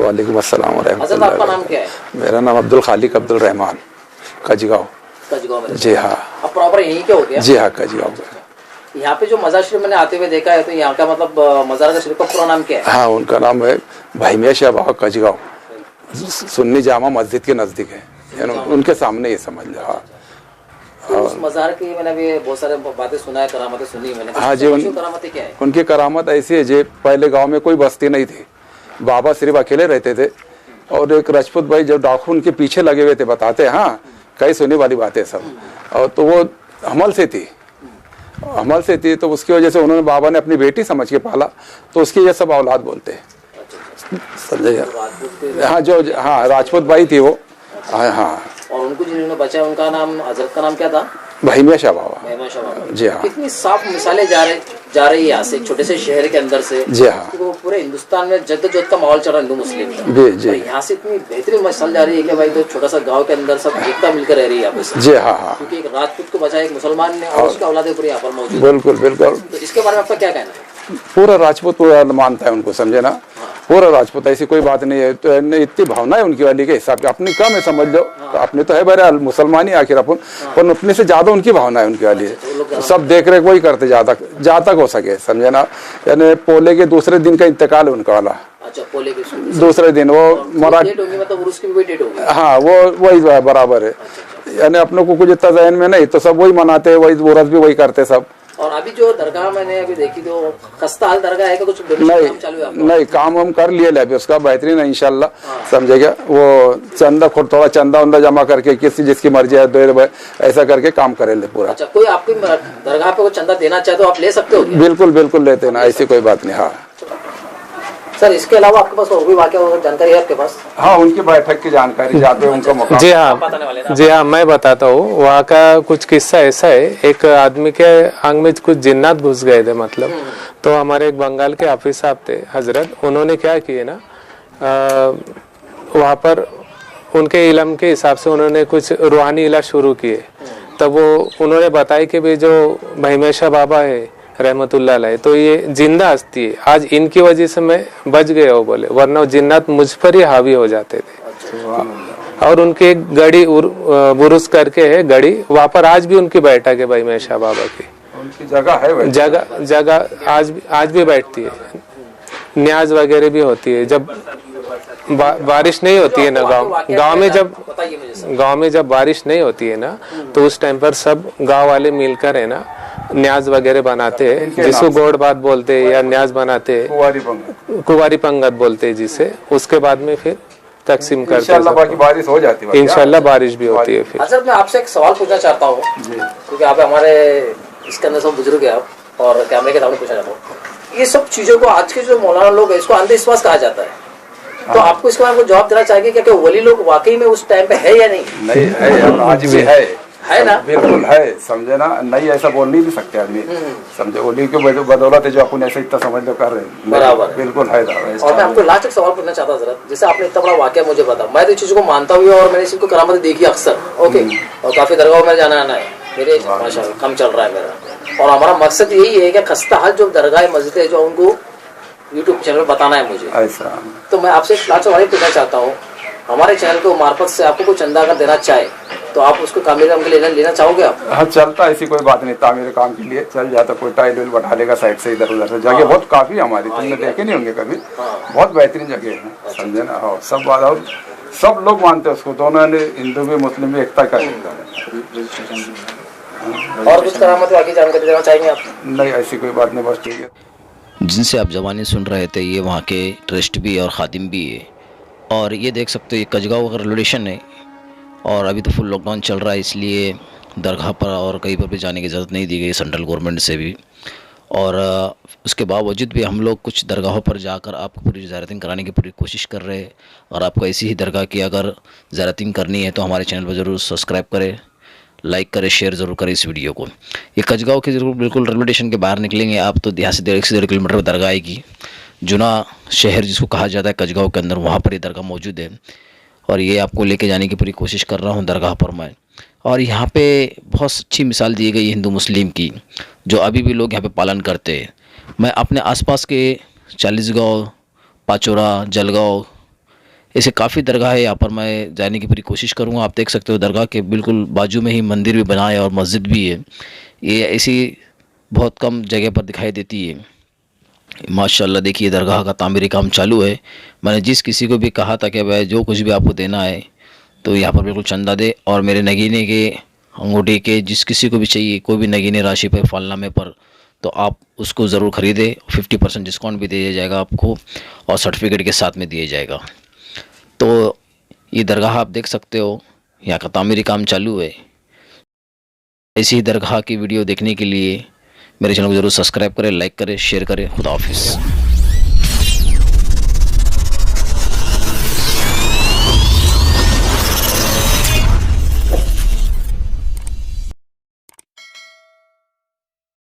वालेकुम अस्सलाम व हज़रत आपका नाम क्या है? मेरा नाम अब्दुल खालिक अब्दुल रहमान, कजगांव। कजगांव में? जी हाँ। अब प्रॉपर यहीं के हो गया? जी हाँ, कजगांव में। यहाँ पे जो मज़ार शरीफ मैंने आते हुए देखा है, तो यहाँ का मतलब मज़ार शरीफ का पूरा नाम क्या है? हाँ, उनका नाम है भाई मियां शाह बाबा कजगांव, सुन्नी जामा मस्जिद के नज़दीक है, यानी उनके सामने ये समझ लो। हाँ, तो उस मज़ार की मैंने भी बहुत सारे बातें सुना है, करामतें सुनी मैंने। हाँ जी, करामतें क्या है? उनकी करामत ऐसी है जी, पहले गांव में कोई बस्ती नहीं थी, बाबा सिर्फ अकेले रहते थे, और एक राजपूत भाई जब डाकू उनके पीछे लगे हुए थे, बताते हैं, हाँ कई सुनने वाली बातें सब। और तो वो हमल से थी, तो उसकी वजह से उन्होंने, बाबा ने अपनी बेटी समझ के पाला, तो उसकी ये सब औलाद बोलते हैं, समझे? हाँ, जो हाँ राजपूत भाई थी वो। हाँ। और उनको जिन्होंने बचाया उनका नाम, हजरत का नाम क्या था? भाई मियां शाह बाबा। जी हाँ। कितनी साफ मिसालें जा रही है यहाँ से, छोटे से शहर के अंदर से। जी हाँ। वो पूरे हिंदुस्तान में जद्दोजहद का माहौल चल रहा है हिंदू मुस्लिम का। जी। यहाँ से इतनी बेहतरीन मिसाल जा रही है कि भाई तो छोटा सा गांव के अंदर सब एकता मिलकर रह रही है यहाँ पे। जी हाँ। क्योंकि एक राजपूत को बचाया एक मुसलमान ने, और उसके औलादे पूरी यहाँ पर मौजूद। बिल्कुल। तो इसके बारे में आपका क्या कहना है? पूरा राजपूत पूरा मानता है उनको, समझे ना? पूरा राजपूत, ऐसी कोई बात नहीं है। तो इतनी भावना है उनकी वाली के हिसाब की, अपनी कम है समझ लो। अपने तो है बहरहाल मुसलमान ही आखिर अपन, पर अपने से ज्यादा उनकी भावना है उनकी वाली है। सब देख रेख वही करते जहाँ तक हो सके, समझे ना? यानी पोले के दूसरे दिन का इंतकाल है उनका वाला। अच्छा, पोले के दूसरे दिन वो मरा, मतलब उसकी भी डेट होगी? हाँ, वो वही बराबर है। यानी अपने को कुछ इतना जहन में नहीं, तो सब वही मनाते हैं, वही व्रत भी वही करते सब। और अभी जो दरगाह मैंने अभी देखी, तो खस्ता हाल दरगाह है, कुछ नहीं, काम हम कर लिए अभी उसका, बेहतरीन है इंशाल्लाह, समझेगा? वो चंदा, थोड़ा चंदा जमा करके, किसी जिसकी मर्जी है दो ऐसा करके काम करे ले पूरा। अच्छा, कोई आपकी दरगाह पे कोई चंदा देना चाहे तो आप ले सकते हो? बिल्कुल लेते ना, ऐसी कोई बात नहीं। हाँ सर, इसके अलावा आपके पास और भी वाकया जानकारी है आपके पास? हाँ, उनकी बैठक की जानकारी जाते हैं उनका मौका। जी हाँ, मैं बताता हूँ। वहाँ का कुछ किस्सा ऐसा है, एक आदमी के आंख में कुछ जिन्नात घुस गए थे, मतलब। तो हमारे एक बंगाल के हाफिज साहब थे हजरत, उन्होंने क्या किए ना, वहाँ पर उनके इलम के हिसाब से उन्होंने कुछ रूहानी इलाज शुरू किए। तब वो उन्होंने बताया कि भाई जो भाई मियां शाह बाबा है रहमतुल्लाह अलैह, तो ये जिंदा हस्ती है, आज इनकी वजह से मैं बच गया हो, बोले, वरना जिन्नात मुझ पर ही हावी हो जाते थे। और उनकी एक गड़ी बुरुस करके है गड़ी, वहाँ पर आज भी उनकी बैठक है भाई मियां शाह बाबा की। उनकी जगह है, जगह आज भी बैठती है, न्याज वगैरह भी होती है। जब बारिश नहीं होती है ना गांव में जब बारिश नहीं होती है ना, तो उस टाइम पर सब गांव वाले मिलकर है ना न्याज वगैरह बनाते हैं, जिसको गोड़ बात बोलते हैं, या न्याज बनाते हैं, कुवारी पंगत बोलते हैं जिसे। उसके बाद में फिर तकसीम करते हैं, बारिश हो जाती है, इंशाल्लाह बारिश भी होती है। फिर अच्छा, मैं आपसे एक सवाल पूछना चाहता हूँ, क्योंकि आप हमारे इसके अंदर सब बुजुर्ग है और कैमरे के सामने पूछना चाहता हूँ। ये सब चीजों को आज के जो मौलाना लोग है, इसको अंधविश्वास कहा जाता है, तो आपको इसके बारे में जवाब देना चाहिए कि क्या वली लोग वाकई में उस टाइम पे है या नहीं? नहीं है, आज भी है ना? बिल्कुल है, समझे ना? नहीं ऐसा बोल नहीं सकते आदमी, समझे? ओली के बदौलत है जो अपन ऐसे इतना समझ लो कर रहे हैं, बराबर, बिल्कुल है। और मैं आपको लास्ट एक सवाल पूछना चाहता हूँ, जैसे आपने इतना बड़ा वाकया मुझे बता, मैं तो चीजों को मानता हूँ और मैंने इसको करामत देखी अक्सर, ओके, और काफी दरगाहों में जाना आना है, मेरे माशाल्लाह कम चल रहा है मेरा, और हमारा मकसद यही है कि खस्ता हाल जो दरगाह मस्जिद है, जो उनको यूट्यूब चैनल पर बताना है मुझे ऐसा। तो मैं आपसे लास्ट सवाल पूछना चाहता हूँ, हमारे चैनल को मार्फत से आपको कोई चंदा अगर देना चाहे तो आप उसको कामिल काम के लिए लेना चाहोगे आप? हाँ, चलता ऐसी कोई बात नहीं, तामीर काम के लिए चल जाता, कोई टाइल विल बैठा लेगा साइड से इधर उधर से। जगह बहुत काफी हमारी, तुमने देखे नहीं होंगे कभी, बहुत बेहतरीन जगह है, समझे ना? हाँ, सब बात, और सब लोग मानते हैं उसको, दोनों ने हिंदू भी मुस्लिम भी एकता कर लेता है। और कुछ करामत बाकी जानकारी देना चाहेंगे आप? नहीं, ऐसी कोई बात नहीं, बस ठीक है। जिनसे आप ज़बानी सुन रहे थे, ये वहाँ के ट्रस्ट भी और ख़ादिम भी है। और ये देख सकते हो, ये कजगांव का लोकेशन है, और अभी तो फुल लॉकडाउन चल रहा है, इसलिए दरगाह पर और कहीं पर भी जाने की इजाज़त नहीं दी गई सेंट्रल गवर्नमेंट से भी। और उसके बावजूद भी हम लोग कुछ दरगाहों पर जाकर आपको पूरी ज़ियारतिंग कराने की पूरी कोशिश कर रहे हैं। और आपको ऐसी ही दरगाह की अगर ज़ियारतिंग करनी है तो हमारे चैनल पर ज़रूर सब्सक्राइब करें, लाइक करें, शेयर ज़रूर करें इस वीडियो को। ये कजगांव के ज़रूर बिल्कुल रेलवे स्टेशन के बाहर निकलेंगे आप तो यहाँ से 1.5 किलोमीटर पर दरगाह आएगी। जुना शहर जिसको कहा जाता है कजगांव के अंदर, वहाँ पर ये दरगाह मौजूद है। और ये आपको लेके जाने की पूरी कोशिश कर रहा हूँ दरगाह पर मैं। और यहाँ पे बहुत अच्छी मिसाल दी गई हिंदू मुस्लिम की, जो अभी भी लोग यहाँ पे पालन करते हैं। मैं अपने आसपास के 40 गाँव, पाचोरा, जलगांव, ऐसे काफ़ी दरगाह है यहाँ पर, मैं जाने की पूरी कोशिश करूँगा। आप देख सकते हो दरगाह के बिल्कुल बाजू में ही मंदिर भी बना है और मस्जिद भी है। ये ऐसी बहुत कम जगह पर दिखाई देती है। माशाल्लाह देखिए दरगाह का तामीरी काम चालू है। मैंने जिस किसी को भी कहा था कि भाई जो कुछ भी आपको देना है तो यहाँ पर बिल्कुल चंदा दे, और मेरे नगीने के अंगूठी के जिस किसी को भी चाहिए कोई भी नगीने राशि पर फालनामे पर, तो आप उसको ज़रूर ख़रीदे। 50% डिस्काउंट भी दिया जाएगा आपको और सर्टिफिकेट के साथ में दिया जाएगा। तो ये दरगाह आप देख सकते हो, यहाँ का तामीरी काम चालू है। ऐसी ही दरगाह की वीडियो देखने के लिए मेरे चैनल को ज़रूर सब्सक्राइब करें, लाइक करें, शेयर करें। खुदा हाफिज़।